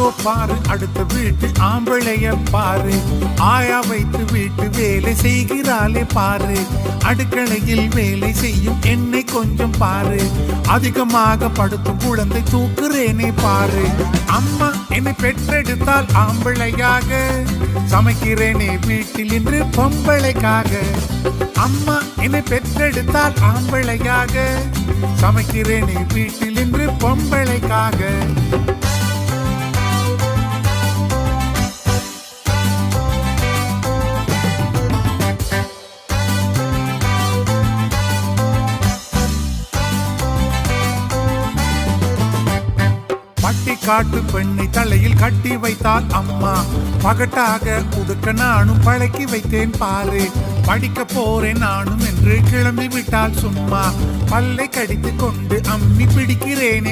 அதோ பாரு அடுத்த வீட்டு ஆம்பளைய பாரு, ஆயா வைத்து வீட்டு வேலை செய்கிறாளே பாரு, அடுக்களையில் வேலை செய்யும் என்னை கொஞ்சம் பாரு, அதிகமாக படுத்தும் குழந்தை தூக்குறேனே பாரு. அம்மா என்னை பெற்றெடுத்தால் ஆம்பளையாக, சமைக்கிறேனே வீட்டில் இன்று பொம்பளைக்காக. அம்மா என்னை பெற்றெடுத்தால் ஆம்பளையாக, சமைக்கிறேனே வீட்டில் இன்று பொம்பளைக்காக. காட்டு பெண்ணை தலையில் கட்டி வைத்தால் அம்மா, பகட்டாக உடுக்க நானும் பழக்கி வைத்தேன் பாரு, படிக்க போறேன் நானும் என்று கிளம்பி விட்டால் சும்மா, பல்லை கடித்து கொண்டு அம்மி பிடிக்கிறேனே